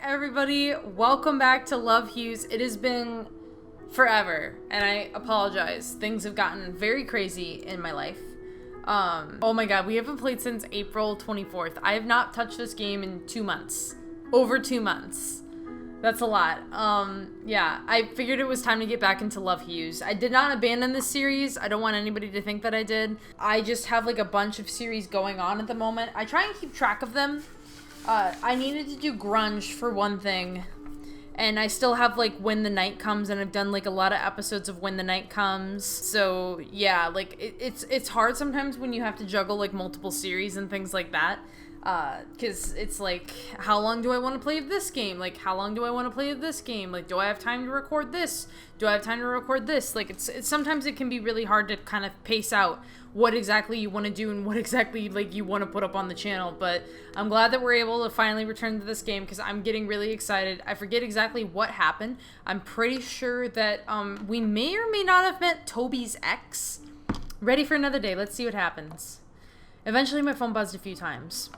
everybody, welcome back to Love Hues. It has been forever, and I apologize. Things have gotten very crazy in my life. Oh my god, we haven't played since April 24th. I have not touched this game in 2 months. Over 2 months. That's a lot. Yeah, I figured it was time to get back into Love Hues. I did not abandon this series. I don't want anybody to think that I did. I just have like a bunch of series going on at the moment. I try and keep track of them. I needed to do grunge for one thing, and I still have like When the Night Comes, and I've done like a lot of episodes of When the Night Comes. So yeah, like it's hard sometimes when you have to juggle like multiple series and things like that. Cause it's like, how long do I want to play of this game? Like, how long do I want to play of this game? Like, do I have time to record this? Do I have time to record this? Like, it's sometimes it can be really hard to kind of pace out what exactly you want to do and what exactly like you want to put up on the channel. But I'm glad that we're able to finally return to this game because I'm getting really excited. I forget exactly what happened. I'm pretty sure that we may or may not have met Toby's ex. Ready for another day. Let's see what happens. Eventually my phone buzzed a few times.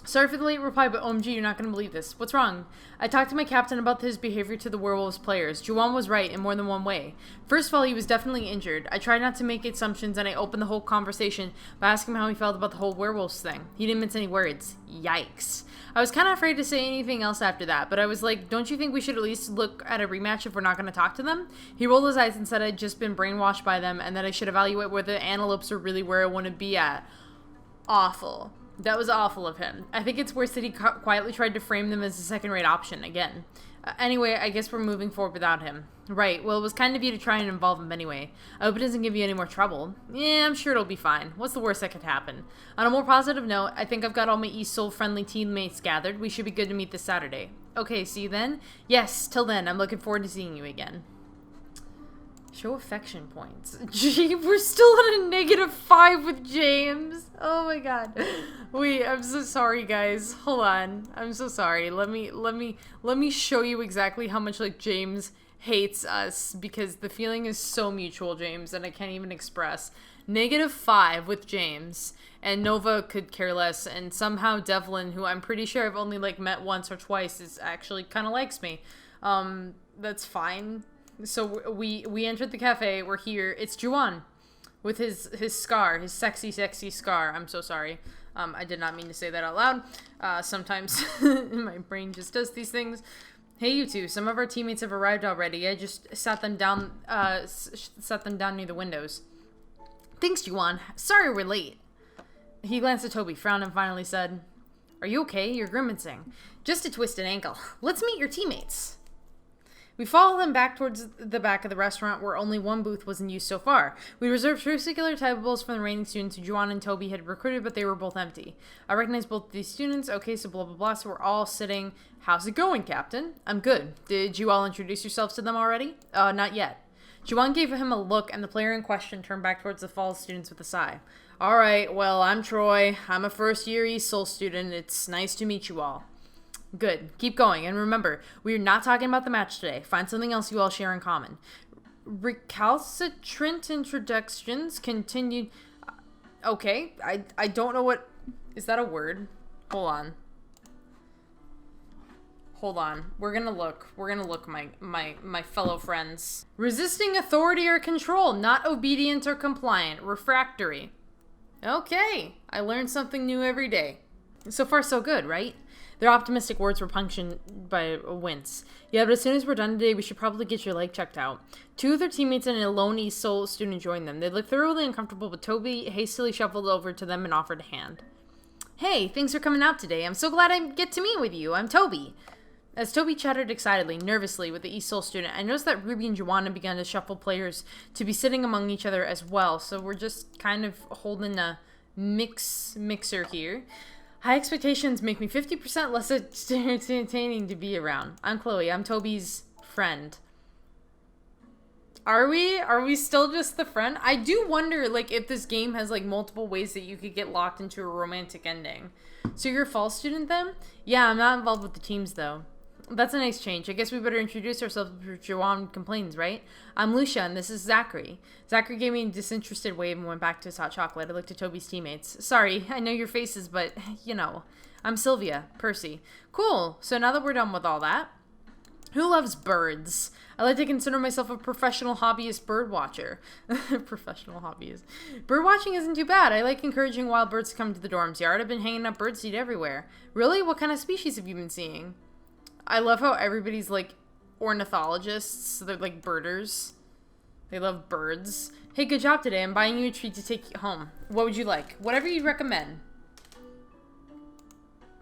Sorry for the late reply, but OMG, you're not going to believe this. What's wrong? I talked to my captain about his behavior to the Werewolves players. Juwan was right in more than one way. First of all, he was definitely injured. I tried not to make assumptions, and I opened the whole conversation by asking him how he felt about the whole Werewolves thing. He didn't mince any words. Yikes. I was kind of afraid to say anything else after that, but I was like, don't you think we should at least look at a rematch if we're not going to talk to them? He rolled his eyes and said I'd just been brainwashed by them, and that I should evaluate whether the antelopes are really where I want to be at. Awful. That was awful of him. I think it's worse that he quietly tried to frame them as a second-rate option again. Anyway, I guess we're moving forward without him. Right, well, it was kind of you to try and involve him anyway. I hope it doesn't give you any more trouble. Yeah, I'm sure it'll be fine. What's the worst that could happen? On a more positive note, I think I've got all my East Seoul-friendly teammates gathered. We should be good to meet this Saturday. Okay, see you then? Yes, till then, I'm looking forward to seeing you again. Show affection points. Gee, we're still at a -5 with James. Oh my god. Wait, I'm so sorry, guys. Hold on. I'm so sorry. Let me show you exactly how much like James hates us, because the feeling is so mutual, James, and I can't even express. -5 with James, and Nova could care less, and somehow Devlin, who I'm pretty sure I've only like met once or twice, is actually kind of likes me. That's fine. So we entered the cafe. We're here. It's Juwan with his scar, his sexy scar. I'm so sorry. I did not mean to say that out loud. Sometimes my brain just does these things. Hey, you two. Some of our teammates have arrived already. I just sat them down near the windows. Thanks, Juwan. Sorry we're late. He glanced at Toby, frowned, and finally said, "Are you okay? You're grimacing." "Just a twisted ankle. Let's meet your teammates." We followed them back towards the back of the restaurant, where only one booth was in use so far. We reserved particular tables for the remaining students who Juwan and Toby had recruited, but they were both empty. I recognized both these students. Okay, so blah, blah, blah. So we're all sitting. "How's it going, Captain?" "I'm good. Did you all introduce yourselves to them already?" Not yet." Juwan gave him a look, and the player in question turned back towards the fall students with a sigh. "All right, well, I'm Troy. I'm a first-year East Seoul student. It's nice to meet you all." "Good. Keep going. And remember, we are not talking about the match today. Find something else you all share in common." Recalcitrant introductions continued. Okay. I don't know what... Is that a word? Hold on. We're gonna look. My fellow friends. Resisting authority or control. Not obedient or compliant. Refractory. Okay. I learn something new every day. So far, so good, right? Their optimistic words were punctured by a wince. "Yeah, but as soon as we're done today, we should probably get your leg checked out." Two of their teammates and a lone East Seoul student joined them. They looked thoroughly uncomfortable, but Toby hastily shuffled over to them and offered a hand. "Hey, thanks for coming out today. I'm so glad I get to meet with you. I'm Toby." As Toby chattered excitedly, nervously with the East Seoul student, I noticed that Ruby and Joanna began to shuffle players to be sitting among each other as well, so we're just kind of holding a mixer here. High expectations make me 50% less entertaining to be around. I'm Chloe. I'm Toby's friend. Are we still just the friend? I do wonder, like, if this game has, like, multiple ways that you could get locked into a romantic ending. So you're a fall student, then? Yeah, I'm not involved with the teams, though. That's a nice change. I guess we better introduce ourselves before Joanne complains, right? I'm Lucia, and this is Zachary. Zachary gave me a disinterested wave and went back to his hot chocolate. I looked at Toby's teammates. Sorry, I know your faces, but, you know. I'm Sylvia. Percy. Cool. So now that we're done with all that, who loves birds? I like to consider myself a professional hobbyist bird watcher. Professional hobbyist. Bird watching isn't too bad. I like encouraging wild birds to come to the dorms yard. I've been hanging up birdseed everywhere. Really? What kind of species have you been seeing? I love how everybody's like ornithologists. So they're like birders. They love birds. Hey, good job today. I'm buying you a treat to take home. What would you like? Whatever you recommend.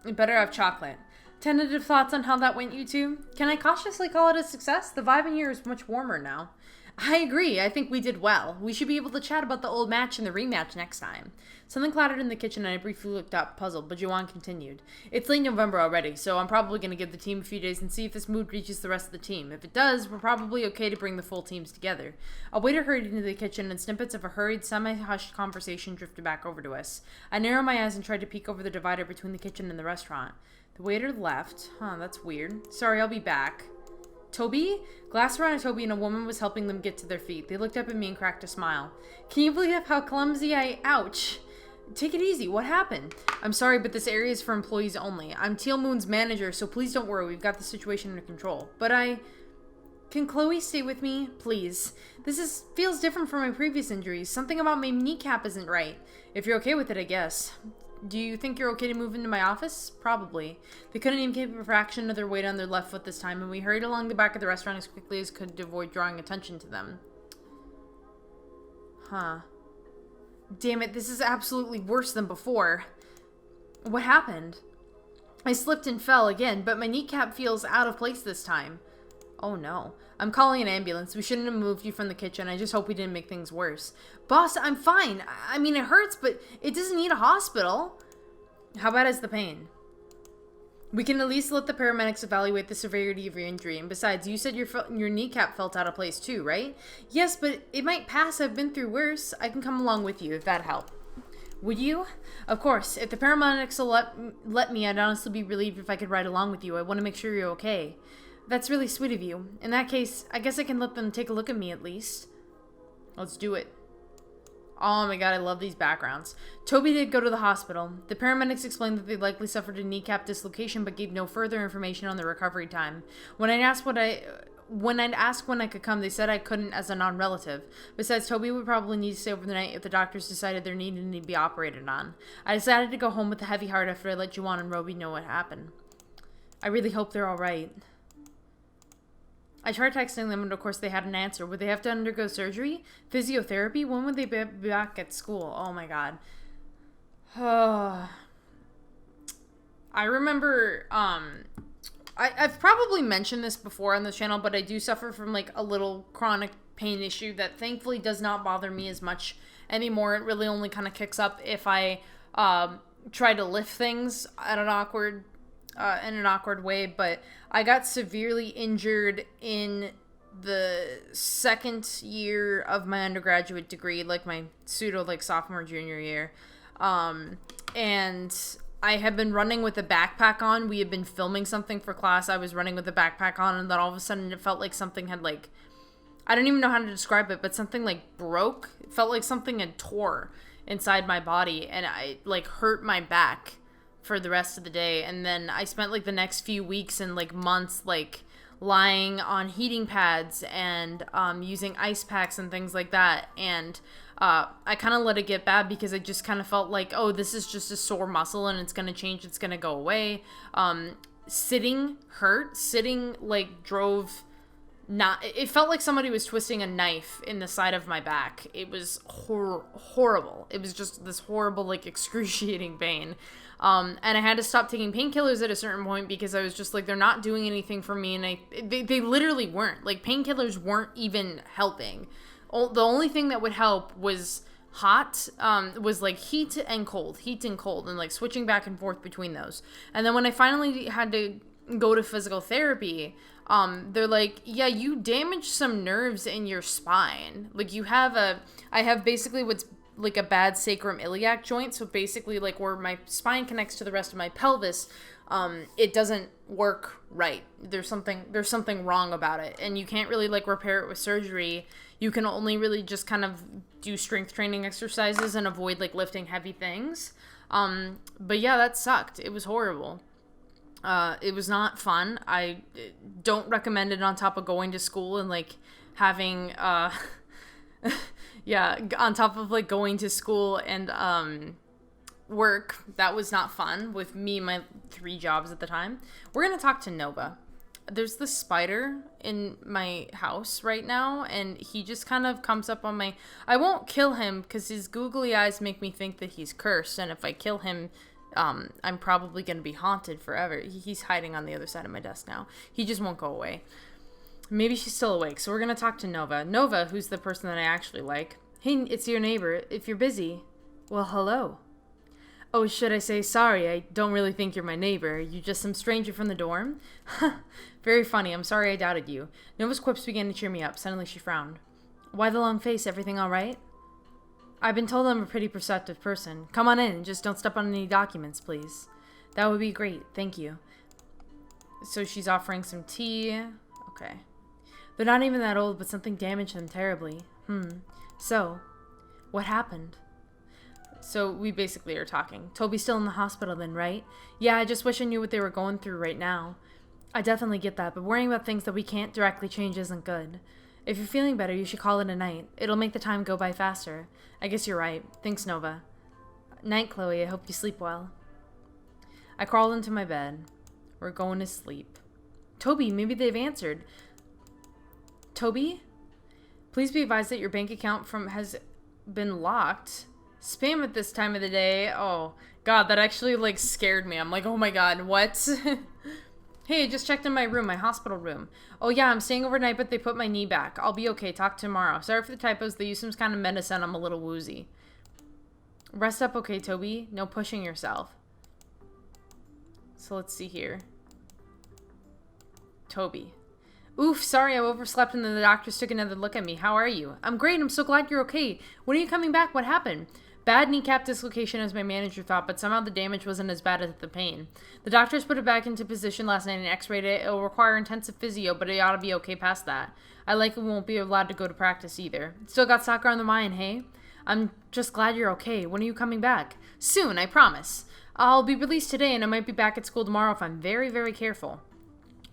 You better have chocolate. Tentative thoughts on how that went, you two? Can I cautiously call it a success? The vibe in here is much warmer now. I agree. I think we did well. We should be able to chat about the old match and the rematch next time. Something clattered in the kitchen and I briefly looked up, puzzled, but Juwan continued. It's late November already, so I'm probably going to give the team a few days and see if this mood reaches the rest of the team. If it does, we're probably okay to bring the full teams together. A waiter hurried into the kitchen and snippets of a hurried, semi-hushed conversation drifted back over to us. I narrowed my eyes and tried to peek over the divider between the kitchen and the restaurant. The waiter left. Huh, that's weird. Sorry, I'll be back. Toby? Glass around Toby and a woman was helping them get to their feet. They looked up at me and cracked a smile. Can you believe how clumsy Ouch. Take it easy. What happened? I'm sorry, but this area is for employees only. I'm Teal Moon's manager, so please don't worry. We've got the situation under control. But Can Chloe stay with me? Please. Feels different from my previous injuries. Something about my kneecap isn't right. If you're okay with it, I guess. Do you think you're okay to move into my office? Probably. They couldn't even keep a fraction of their weight on their left foot this time, and we hurried along the back of the restaurant as quickly as could to avoid drawing attention to them. Huh. Damn it, this is absolutely worse than before. What happened? I slipped and fell again, but my kneecap feels out of place this time. Oh no. I'm calling an ambulance. We shouldn't have moved you from the kitchen. I just hope we didn't make things worse. Boss, I'm fine. I mean, it hurts, but it doesn't need a hospital. How bad is the pain? We can at least let the paramedics evaluate the severity of your injury. And besides, you said your kneecap felt out of place too, right? Yes, but it might pass. I've been through worse. I can come along with you if that helps. Would you? Of course. If the paramedics will let me, I'd honestly be relieved if I could ride along with you. I want to make sure you're okay. That's really sweet of you. In that case, I guess I can let them take a look at me at least. Let's do it. Oh my god, I love these backgrounds. Toby did go to the hospital. The paramedics explained that they likely suffered a kneecap dislocation but gave no further information on the recovery time. When I'd asked when I could come, they said I couldn't as a non-relative. Besides, Toby would probably need to stay over the night if the doctors decided there needed to be operated on. I decided to go home with a heavy heart after I let Juwan and Roby know what happened. I really hope they're alright. I tried texting them, and of course they had an answer. Would they have to undergo surgery? Physiotherapy? When would they be back at school? Oh my god. I remember, I've probably mentioned this before on this channel, but I do suffer from like a little chronic pain issue that thankfully does not bother me as much anymore. It really only kind of kicks up if I try to lift things at an awkward way, but I got severely injured in the second year of my undergraduate degree, like my sophomore junior year, and I had been running with a backpack on. We had been filming something for class. I was running with a backpack on, and then all of a sudden it felt like something had I don't even know how to describe it, but something broke. It felt like something had tore inside my body, and I hurt my back for the rest of the day. And then I spent the next few weeks and months lying on heating pads and using ice packs and things like that. And I kind of let it get bad because I just kind of felt oh, this is just a sore muscle and it's going to change. It's going to go away. Sitting hurt. Sitting drove it felt like somebody was twisting a knife in the side of my back. It was horrible. It was just this horrible, excruciating pain. And I had to stop taking painkillers at a certain point because I was just they're not doing anything for me. And they literally weren't. Painkillers weren't even helping. The only thing that would help was heat and cold, and switching back and forth between those. And then when I finally had to go to physical therapy, they're yeah, you damaged some nerves in your spine. I have basically what's a bad sacrum iliac joint. So basically where my spine connects to the rest of my pelvis, it doesn't work right. There's something wrong about it. And you can't really repair it with surgery. You can only really just kind of do strength training exercises and avoid lifting heavy things. But yeah, that sucked. It was horrible. It was not fun. I don't recommend it on top of going to school and like having, yeah, on top of like going to school and, work. That was not fun with me and my 3 jobs at the time. We're going to talk to Nova. There's this spider in my house right now, and he just kind of comes up on my... I won't kill him because his googly eyes make me think that he's cursed, and if I kill him, I'm probably going to be haunted forever. He's hiding on the other side of my desk now. He just won't go away. Maybe she's still awake, so we're going to talk to Nova. Nova, who's the person that I actually like. Hey, it's your neighbor. If you're busy, well, hello. Oh, should I say sorry? I don't really think you're my neighbor. You just some stranger from the dorm? Very funny. I'm sorry I doubted you. Nova's quips began to cheer me up. Suddenly she frowned. Why the long face? Everything all right? I've been told I'm a pretty perceptive person. Come on in. Just don't step on any documents, please. That would be great. Thank you. So she's offering some tea. Okay. They're not even that old, but something damaged them terribly. So, what happened? So we basically are talking. Toby's still in the hospital then, right? Yeah, I just wish I knew what they were going through right now. I definitely get that, but worrying about things that we can't directly change isn't good. If you're feeling better, you should call it a night. It'll make the time go by faster. I guess you're right. Thanks, Nova. Night, Chloe. I hope you sleep well. I crawled into my bed. We're going to sleep. Toby, maybe they've answered. Toby? Please be advised that your bank account has been locked. Spam at this time of the day. Oh, God, that actually, like, scared me. I'm like, oh my God, what? Hey, I just checked in my room, my hospital room. Oh yeah, I'm staying overnight, but they put my knee back. I'll be okay. Talk tomorrow. Sorry for the typos. They use some kind of medicine. I'm a little woozy. Rest up, okay, Toby? No pushing yourself. So let's see here. Toby. Oof, sorry I overslept and then the doctors took another look at me. How are you? I'm great. I'm so glad you're okay. When are you coming back? What happened? Bad kneecap dislocation as my manager thought, but somehow the damage wasn't as bad as the pain. The doctors put it back into position last night and x-rayed it. It'll require intensive physio, but it ought to be okay past that. I likely won't be allowed to go to practice either. Still got soccer on the mind, hey? I'm just glad you're okay. When are you coming back? Soon, I promise. I'll be released today and I might be back at school tomorrow if I'm very, very careful.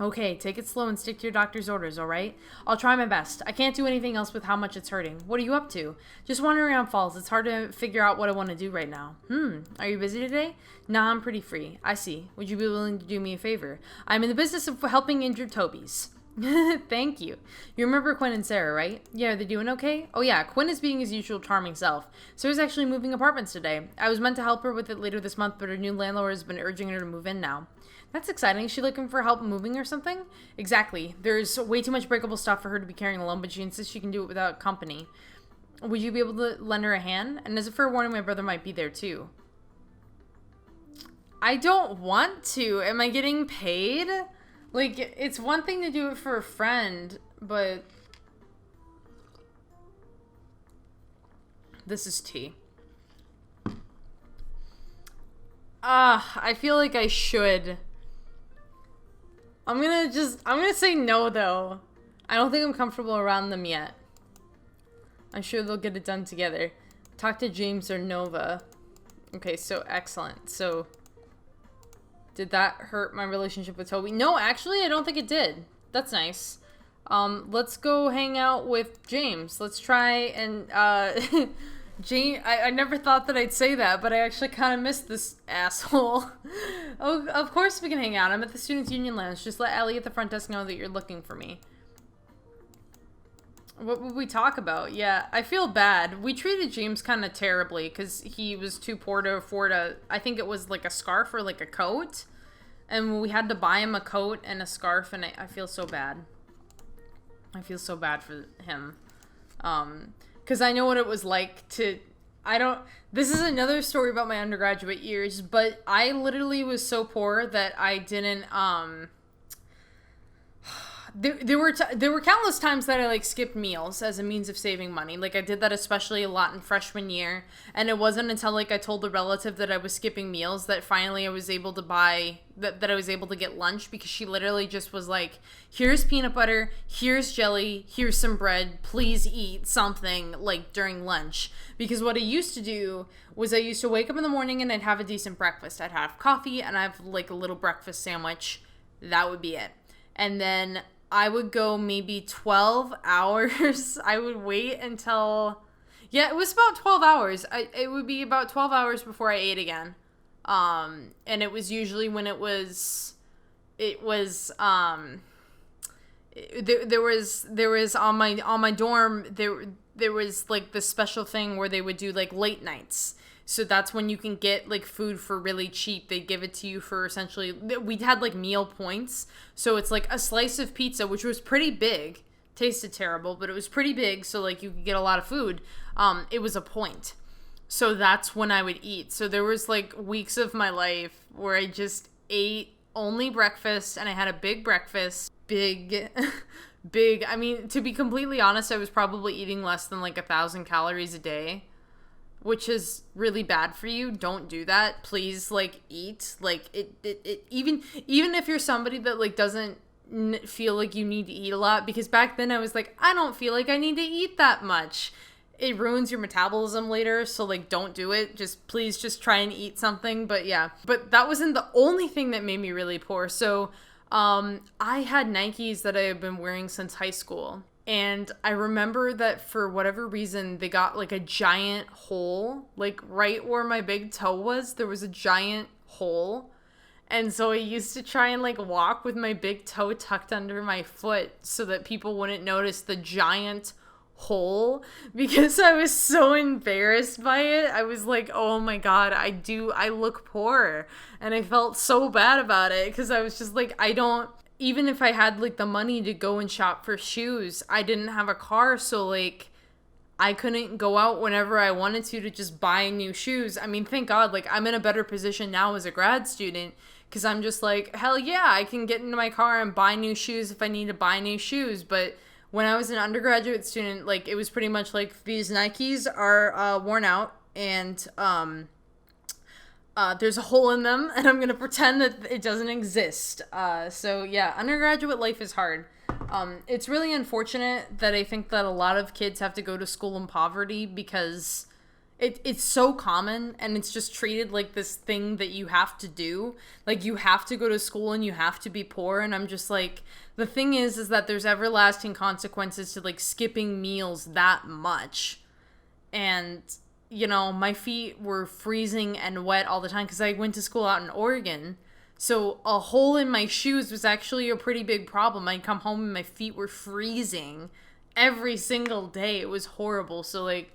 Okay, take it slow and stick to your doctor's orders, alright? I'll try my best. I can't do anything else with how much it's hurting. What are you up to? Just wandering around Falls. It's hard to figure out what I want to do right now. Are you busy today? Nah, I'm pretty free. I see. Would you be willing to do me a favor? I'm in the business of helping injured TOBY'S. Thank you. You remember Quinn and Sarah, right? Yeah, are they doing okay? Oh yeah, Quinn is being his usual charming self. Sarah's actually moving apartments today. I was meant to help her with it later this month, but her new landlord has been urging her to move in now. That's exciting. Is she looking for help moving or something? Exactly. There's way too much breakable stuff for her to be carrying alone, but she insists she can do it without company. Would you be able to lend her a hand? And as a fair warning, my brother might be there too. I don't want to. Am I getting paid? Like, it's one thing to do it for a friend, but... This is tea. I feel like I should... I'm gonna say no, though. I don't think I'm comfortable around them yet. I'm sure they'll get it done together. Talk to James or Nova. Okay, so excellent. So, did that hurt my relationship with Toby? No, actually, I don't think it did. That's nice. Let's go hang out with James. Let's try and, James, I never thought that I'd say that, but I actually kind of miss this asshole. Oh, of course we can hang out. I'm at the Students' Union Lounge. Just let Ellie at the front desk know that you're looking for me. What would we talk about? Yeah, I feel bad. We treated James kind of terribly because he was too poor to afford I think it was like a scarf or like a coat. And we had to buy him a coat and a scarf, and I feel so bad. I feel so bad for him. Because I know what it was like to... This is another story about my undergraduate years, but I literally was so poor that I didn't, There were countless times that I like skipped meals as a means of saving money. Like I did that especially a lot in freshman year, and it wasn't until like I told a relative that I was skipping meals that finally I was able to buy that I was able to get lunch, because she literally just was like, "Here's peanut butter, here's jelly, here's some bread. Please eat something like during lunch." Because what I used to do was I used to wake up in the morning and I'd have a decent breakfast. I'd have coffee and I'd have like a little breakfast sandwich. That would be it. And then I would go maybe 12 hours. I would wait until, yeah, it was about 12 hours. It would be about 12 hours before I ate again. And it was usually when there was on my dorm, there was like this special thing where they would do like late nights. So that's when you can get like food for really cheap. They give it to you for essentially, we had like meal points. So it's like a slice of pizza, which was pretty big. Tasted terrible, but it was pretty big. So like you could get a lot of food. It was a point. So that's when I would eat. So there was like weeks of my life where I just ate only breakfast, and I had a big breakfast. Big. I mean, to be completely honest, I was probably eating less than like 1,000 calories a day, which is really bad for you. Don't do that. Please, like, eat. Like, even if you're somebody that, like, doesn't feel like you need to eat a lot, because back then I was like, I don't feel like I need to eat that much. It ruins your metabolism later, so, like, don't do it. Please just try and eat something. But, yeah. But that wasn't the only thing that made me really poor. So, I had Nikes that I had been wearing since high school. And I remember that for whatever reason, they got like a giant hole, like right where my big toe was, there was a giant hole. And so I used to try and like walk with my big toe tucked under my foot so that people wouldn't notice the giant hole, because I was so embarrassed by it. I was like, oh my God, I look poor. And I felt so bad about it, because I was just like, even if I had like the money to go and shop for shoes, I didn't have a car, so like I couldn't go out whenever I wanted to just buy new shoes. I mean, thank God, like I'm in a better position now as a grad student, because I'm just like, hell yeah, I can get into my car and buy new shoes if I need to buy new shoes. But when I was an undergraduate student, like it was pretty much like, these Nikes are worn out, and there's a hole in them, and I'm going to pretend that it doesn't exist. So yeah, undergraduate life is hard. It's really unfortunate that I think that a lot of kids have to go to school in poverty, because it's so common, and it's just treated like this thing that you have to do. Like, you have to go to school and you have to be poor. And I'm just like, the thing is that there's everlasting consequences to like skipping meals that much. And you know, my feet were freezing and wet all the time because I went to school out in Oregon. So a hole in my shoes was actually a pretty big problem. I'd come home and my feet were freezing every single day. It was horrible. So like,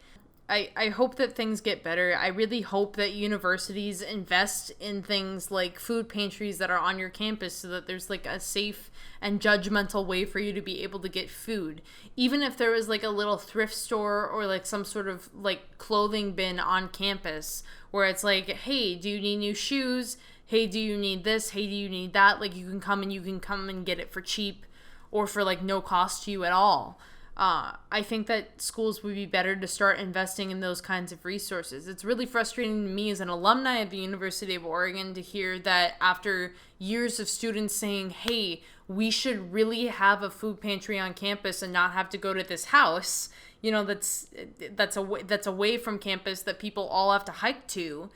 I hope that things get better. I really hope that universities invest in things like food pantries that are on your campus, so that there's like a safe and judgmental way for you to be able to get food. Even if there was like a little thrift store or like some sort of like clothing bin on campus where it's like, hey, do you need new shoes? Hey, do you need this? Hey, do you need that? Like, you can come and get it for cheap or for like no cost to you at all. I think that schools would be better to start investing in those kinds of resources. It's really frustrating to me as an alumni of the University of Oregon to hear that after years of students saying, hey, we should really have a food pantry on campus and not have to go to this house, you know, that's away from campus that people all have to hike to.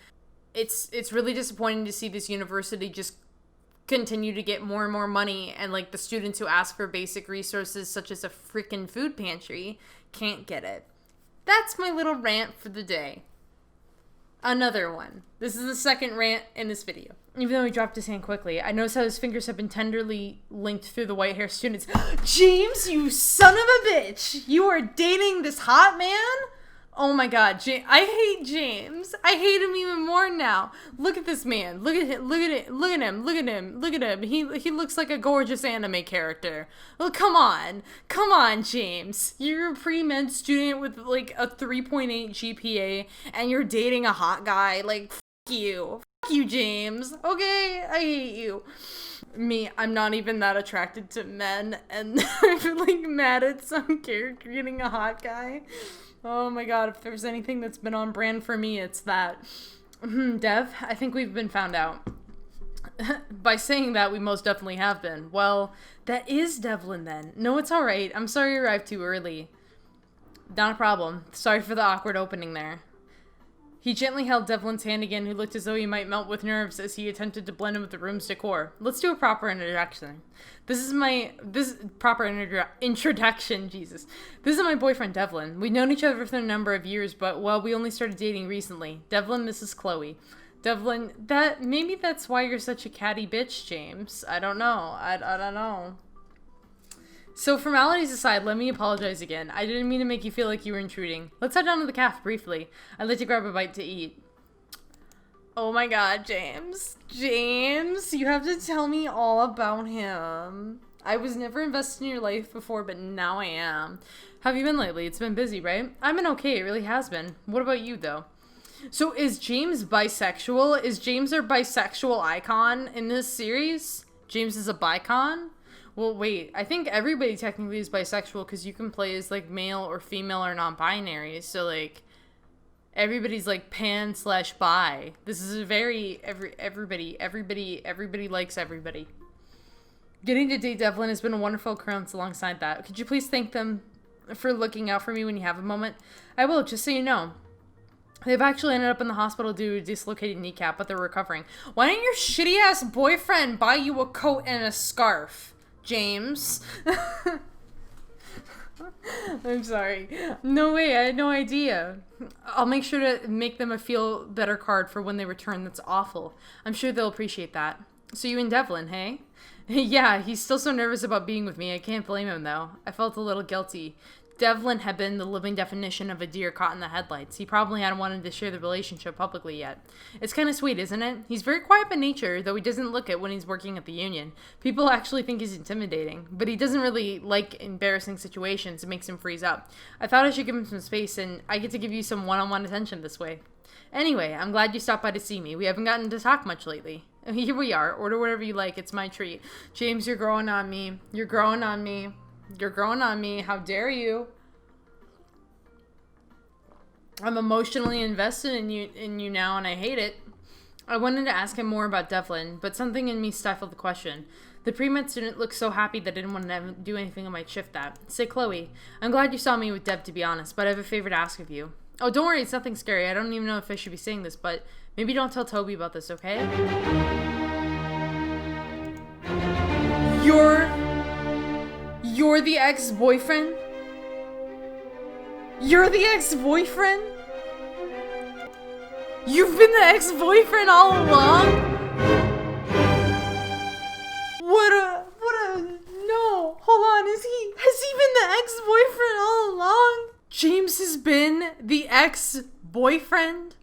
It's really disappointing to see this university just continue to get more and more money, and like the students who ask for basic resources such as a freaking food pantry can't get it. That's my little rant for the day. Another one. This is the second rant in this video. Even though he dropped his hand quickly, I noticed how his fingers have been tenderly linked through the white hair students. James, you son of a bitch! You are dating this hot man? Oh my God, I hate James. I hate him even more now. Look at this man. Look at him. Look at it. Look at him. Look at him. Look at him. He looks like a gorgeous anime character. Well, come on. Come on, James. You're a pre-med student with like a 3.8 GPA and you're dating a hot guy. Like, fuck you. Fuck you, James. Okay? I hate you. Me, I'm not even that attracted to men, and I'm like mad at some character getting a hot guy. Oh my god, if there's anything that's been on brand for me, it's that. Dev, I think we've been found out. By saying that, we most definitely have been. Well, that is Devlin then. No, it's alright. I'm sorry you arrived too early. Not a problem. Sorry for the awkward opening there. He gently held Devlin's hand again, who looked as though he might melt with nerves as he attempted to blend in with the room's decor. Let's do a proper introduction. Introduction, Jesus. This is my boyfriend, Devlin. We've known each other for a number of years, but, well, we only started dating recently. Devlin, Mrs. Chloe. Devlin, maybe that's why you're such a catty bitch, James. I don't know. I don't know. So, formalities aside, let me apologize again. I didn't mean to make you feel like you were intruding. Let's head down to the cafe briefly. I'd like to grab a bite to eat. Oh my god, James. James, you have to tell me all about him. I was never invested in your life before, but now I am. How have you been lately? It's been busy, right? I've been okay. It really has been. What about you, though? So, is James bisexual? Is James our bisexual icon in this series? James is a bicon? Well, wait, I think everybody technically is bisexual because you can play as, like, male or female or non-binary. So, like, everybody's, like, pan/bi. This is a very, everybody likes everybody. Getting to date Devlin has been a wonderful occurrence alongside that. Could you please thank them for looking out for me when you have a moment? I will, just so you know. They've actually ended up in the hospital due to a dislocated kneecap, but they're recovering. Why didn't your shitty-ass boyfriend buy you a coat and a scarf? James. I'm sorry. No way, I had no idea. I'll make sure to make them a feel better card for when they return. That's awful. I'm sure they'll appreciate that. So you and Devlin, hey? Yeah, he's still so nervous about being with me. I can't blame him, though. I felt a little guilty. Devlin had been the living definition of a deer caught in the headlights. He probably hadn't wanted to share the relationship publicly yet. It's kind of sweet, isn't it? He's very quiet by nature, though he doesn't look it when he's working at the union. People actually think he's intimidating, but he doesn't really like embarrassing situations. It makes him freeze up. I thought I should give him some space, and I get to give you some one-on-one attention this way. Anyway, I'm glad you stopped by to see me. We haven't gotten to talk much lately. Here we are. Order whatever you like. It's my treat. James, you're growing on me. You're growing on me. You're growing on me. How dare you? I'm emotionally invested in you now, and I hate it. I wanted to ask him more about Devlin, but something in me stifled the question. The pre-med student looked so happy that I didn't want to do anything that might shift that. Say, Chloe, I'm glad you saw me with Dev, to be honest, but I have a favor to ask of you. Oh, don't worry, it's nothing scary. I don't even know if I should be saying this, but maybe don't tell Toby about this, okay? You're the ex-boyfriend? You're the ex-boyfriend? You've been the ex-boyfriend all along? No, hold on, has he been the ex-boyfriend all along? James has been the ex-boyfriend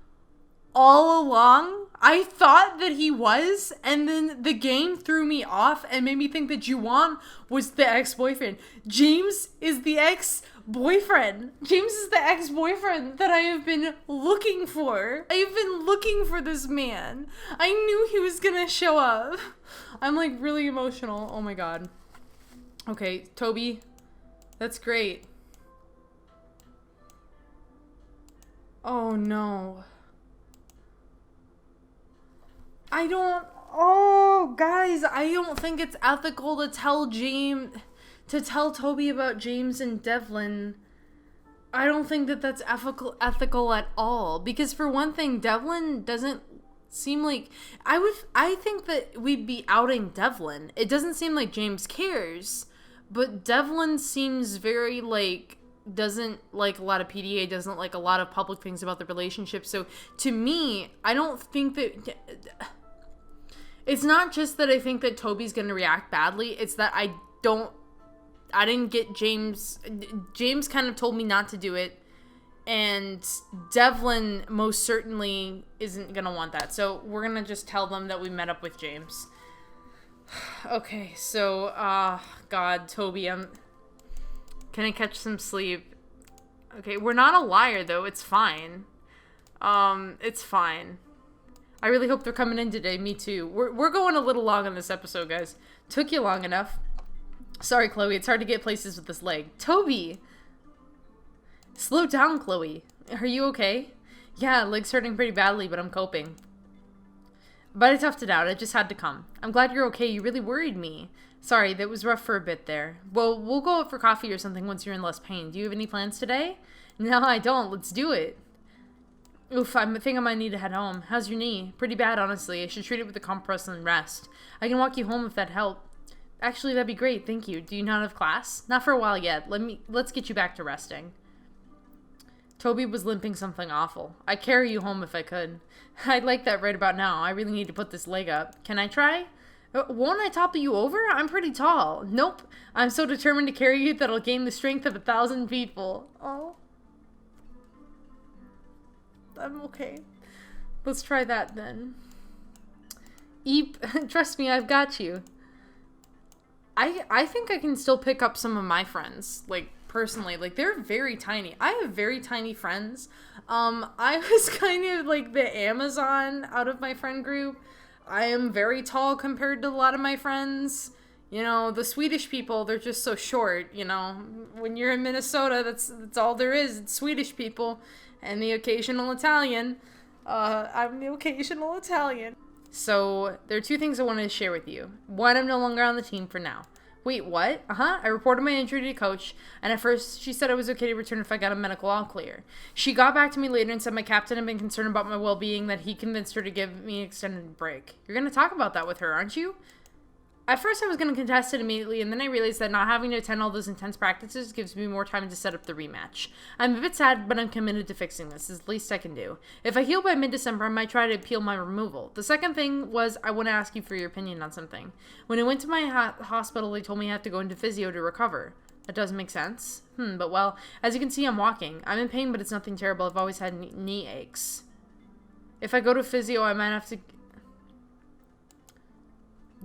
all along? I thought that he was, and then the game threw me off and made me think that Juwan was the ex-boyfriend. James is the ex-boyfriend. James is the ex-boyfriend that I have been looking for. I have been looking for this man. I knew he was gonna show up. I'm like really emotional. Oh my god. Okay, Toby, that's great. Oh no. Guys, I don't think it's ethical to tell Toby about James and Devlin. I don't think that that's ethical at all. Because for one thing, Devlin doesn't seem like, I think that we'd be outing Devlin. It doesn't seem like James cares, but Devlin seems very doesn't like a lot of PDA, doesn't like a lot of public things about the relationship. So to me, I don't think that... It's not just that I think that Toby's going to react badly. It's that I didn't get James. James kind of told me not to do it. And Devlin most certainly isn't going to want that. So we're going to just tell them that we met up with James. Okay, so, God, Toby, can I catch some sleep? Okay, we're not a liar, though. It's fine. It's fine. I really hope they're coming in today. Me too. We're going a little long on this episode, guys. Took you long enough. Sorry, Chloe. It's hard to get places with this leg. Toby! Slow down, Chloe. Are you okay? Yeah, leg's hurting pretty badly, but I'm coping. But I toughed it out. I just had to come. I'm glad you're okay. You really worried me. Sorry, that was rough for a bit there. Well, we'll go out for coffee or something once you're in less pain. Do you have any plans today? No, I don't. Let's do it. Oof, I think I might need to head home. How's your knee? Pretty bad, honestly. I should treat it with a compress and rest. I can walk you home if that helps. Actually, that'd be great. Thank you. Do you not have class? Not for a while yet. Let's get you back to resting. Toby was limping something awful. I'd carry you home if I could. I'd like that right about now. I really need to put this leg up. Can I try? Won't I topple you over? I'm pretty tall. Nope. I'm so determined to carry you that I'll gain the strength of 1,000 people. Oh. I'm okay. Let's try that then. Eep. Trust me, I've got you. I think I can still pick up some of my friends, like, personally. Like, they're very tiny. I have very tiny friends. I was kind of like the Amazon out of my friend group. I am very tall compared to a lot of my friends. You know, the Swedish people, they're just so short, you know. When you're in Minnesota, that's all there is. It's Swedish people and the occasional Italian. I'm the occasional Italian. So, there are two things I wanted to share with you. One, I'm no longer on the team for now. Wait, what? I reported my injury to coach, and at first she said I was okay to return if I got a medical all clear. She got back to me later and said my captain had been concerned about my well-being, that he convinced her to give me an extended break. You're going to talk about that with her, aren't you? At first I was going to contest it immediately, and then I realized that not having to attend all those intense practices gives me more time to set up the rematch. I'm a bit sad, but I'm committed to fixing this. It's the least I can do. If I heal by mid-December, I might try to appeal my removal. The second thing was I want to ask you for your opinion on something. When I went to my hospital, they told me I have to go into physio to recover. That doesn't make sense. But well, as you can see, I'm walking. I'm in pain, but it's nothing terrible. I've always had knee aches. If I go to physio, I might have to...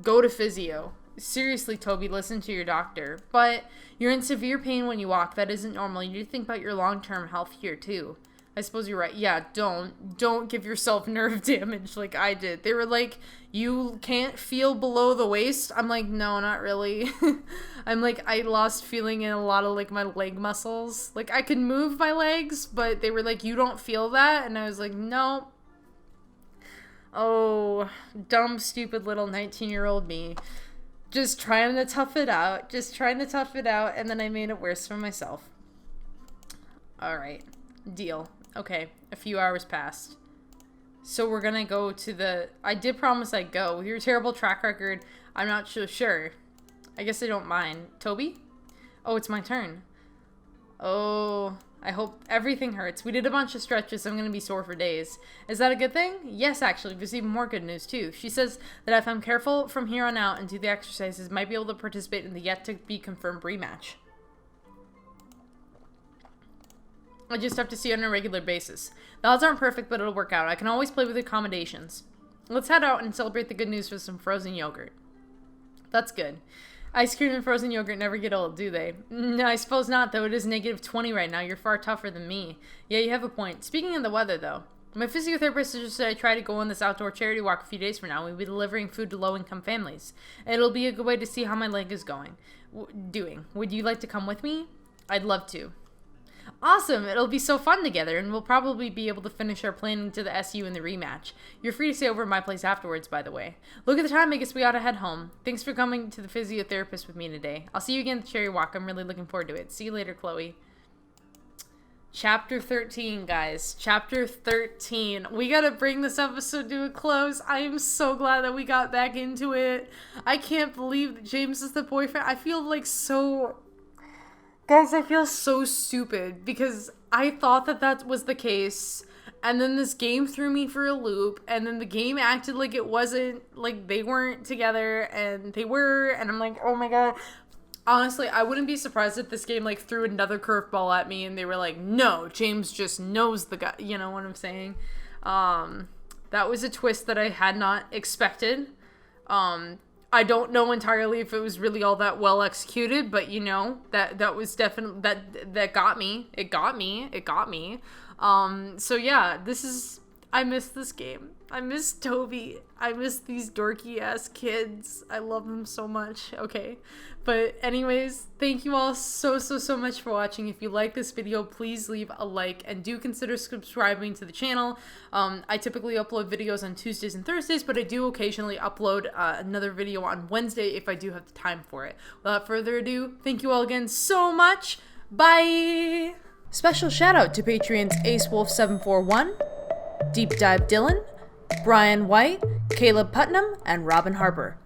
Go to physio. Seriously, Toby, listen to your doctor. But you're in severe pain when you walk. That isn't normal. You need to think about your long-term health here, too. I suppose you're right. Yeah, don't give yourself nerve damage like I did. They were like, you can't feel below the waist. I'm like, no, not really. I'm like, I lost feeling in a lot of like my leg muscles. Like I could move my legs, but they were like, you don't feel that? And I was like, no. Oh, dumb, stupid little 19-year-old me. Just trying to tough it out. And then I made it worse for myself. Alright. Deal. Okay. A few hours passed. So we're gonna go to the... I did promise I'd go. With your terrible track record, I'm not so sure. I guess I don't mind. Toby? Oh, it's my turn. Oh... I hope everything hurts. We did a bunch of stretches, so I'm going to be sore for days. Is that a good thing? Yes, actually. There's even more good news, too. She says that if I'm careful from here on out and do the exercises, I might be able to participate in the yet-to-be-confirmed rematch. I just have to see it on a regular basis. The odds aren't perfect, but it'll work out. I can always play with accommodations. Let's head out and celebrate the good news with some frozen yogurt. That's good. Ice cream and frozen yogurt never get old, do they? No, I suppose not, though. It is -20 right now. You're far tougher than me. Yeah, you have a point. Speaking of the weather, though, my physiotherapist suggested I try to go on this outdoor charity walk a few days from now. We'll be delivering food to low-income families. It'll be a good way to see how my leg is doing. Would you like to come with me? I'd love to. Awesome! It'll be so fun together, and we'll probably be able to finish our planning to the SU in the rematch. You're free to stay over at my place afterwards, by the way. Look at the time, I guess we ought to head home. Thanks for coming to the physiotherapist with me today. I'll see you again at the Cherry Walk. I'm really looking forward to it. See you later, Chloe. Chapter 13, guys. Chapter 13. We gotta bring this episode to a close. I am so glad that we got back into it. I can't believe that James is the boyfriend. I feel like so... Guys, I feel so stupid because I thought that was the case, and then this game threw me for a loop, and then the game acted like it wasn't, like they weren't together, and they were, and I'm like, oh my god. Honestly, I wouldn't be surprised if this game, like, threw another curveball at me, and they were like, no, James just knows the guy, you know what I'm saying? That was a twist that I had not expected. I don't know entirely if it was really all that well executed, but you know, that was definitely, that got me. It got me. So yeah, this is, I miss this game. I miss Toby. I miss these dorky ass kids. I love them so much. Okay. But anyways, thank you all so much for watching. If you like this video, please leave a like and do consider subscribing to the channel. I typically upload videos on Tuesdays and Thursdays, but I do occasionally upload another video on Wednesday if I do have the time for it. Without further ado, thank you all again so much. Bye! Special shout out to Patreons AceWolf741, Deep Dive Dylan, Brian White, Caleb Putnam, and Robin Harper.